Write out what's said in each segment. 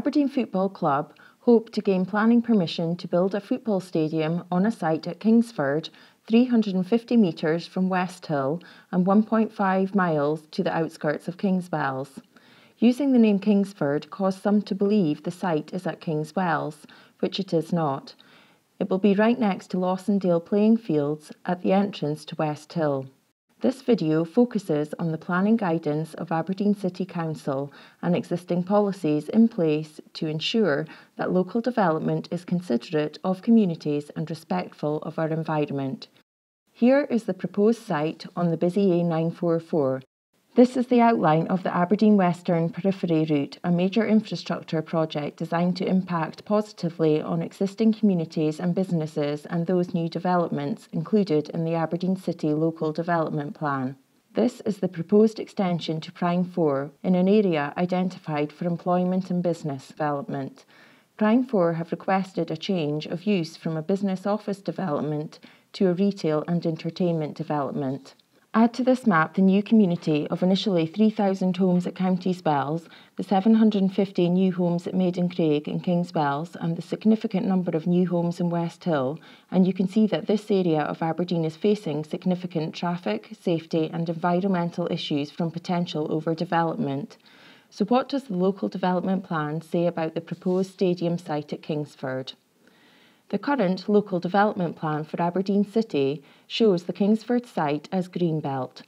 Aberdeen Football Club hope to gain planning permission to build a football stadium on a site at Kingsford, 350 metres from Westhill and 1.5 miles to the outskirts of Kingswells. Using the name Kingsford caused some to believe the site is at Kingswells, which it is not. It will be right next to Lawsondale playing fields at the entrance to Westhill. This video focuses on the planning guidance of Aberdeen City Council and existing policies in place to ensure that local development is considerate of communities and respectful of our environment. Here is the proposed site on the busy A944. This is the outline of the Aberdeen Western Periphery Route, a major infrastructure project designed to impact positively on existing communities and businesses and those new developments included in the Aberdeen City Local Development Plan. This is the proposed extension to Prime 4 in an area identified for employment and business development. Prime 4 have requested a change of use from a business office development to a retail and entertainment development. Add to this map the new community of initially 3,000 homes at Kingswells, the 750 new homes at Maidencraig and Kingswells, and the significant number of new homes in Westhill, and you can see that this area of Aberdeen is facing significant traffic, safety and environmental issues from potential overdevelopment. So what does the local development plan say about the proposed stadium site at Kingsford? The current local development plan for Aberdeen City shows the Kingsford site as Greenbelt.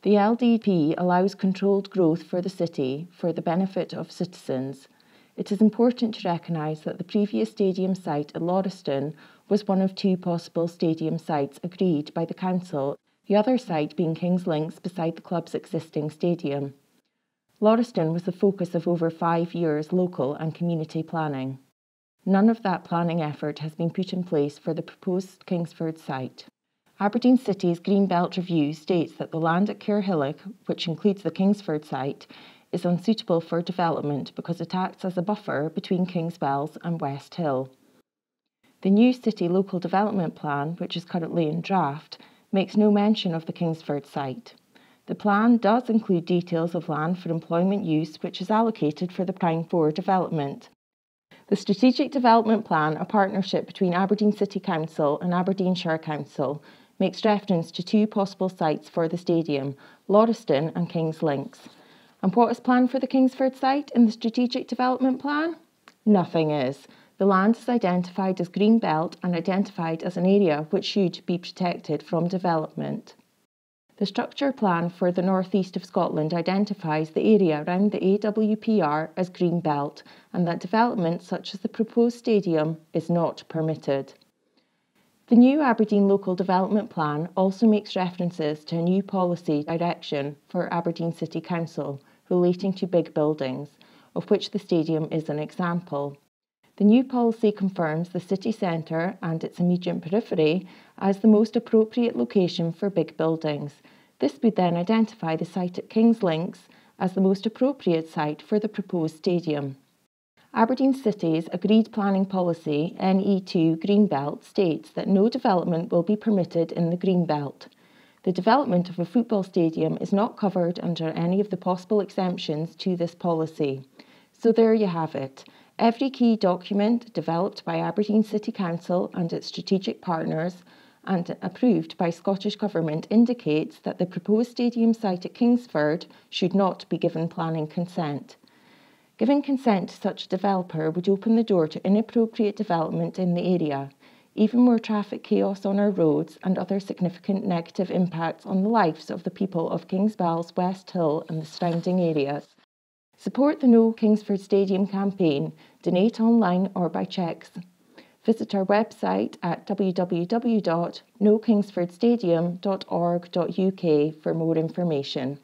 The LDP allows controlled growth for the city for the benefit of citizens. It is important to recognise that the previous stadium site at Lauriston was one of two possible stadium sites agreed by the council, the other site being Kings Links beside the club's existing stadium. Lauriston was the focus of over 5 years local and community planning. None of that planning effort has been put in place for the proposed Kingsford site. Aberdeen City's Greenbelt Review states that the land at Cairhillock, which includes the Kingsford site, is unsuitable for development because it acts as a buffer between Kingswells and Westhill. The new City Local Development Plan, which is currently in draft, makes no mention of the Kingsford site. The plan does include details of land for employment use which is allocated for the Prime 4 development. The Strategic Development Plan, a partnership between Aberdeen City Council and Aberdeenshire Council, makes reference to two possible sites for the stadium, Lauriston and Kings Links. And what is planned for the Kingsford site in the Strategic Development Plan? Nothing is. The land is identified as Green Belt and identified as an area which should be protected from development. The structure plan for the North East of Scotland identifies the area around the AWPR as Green Belt and that development such as the proposed stadium is not permitted. The new Aberdeen Local Development Plan also makes references to a new policy direction for Aberdeen City Council relating to big buildings, of which the stadium is an example. The new policy confirms the city centre and its immediate periphery as the most appropriate location for big buildings. This would then identify the site at Kings Links as the most appropriate site for the proposed stadium. Aberdeen City's agreed planning policy, NE2 Greenbelt, states that no development will be permitted in the Greenbelt. The development of a football stadium is not covered under any of the possible exemptions to this policy. So there you have it. Every key document developed by Aberdeen City Council and its strategic partners and approved by Scottish Government indicates that the proposed stadium site at Kingsford should not be given planning consent. Giving consent to such a developer would open the door to inappropriate development in the area, even more traffic chaos on our roads and other significant negative impacts on the lives of the people of Kingswells, Westhill and the surrounding areas. Support the No Kingsford Stadium campaign, donate online or by cheques. Visit our website at www.nokingsfordstadium.org.uk for more information.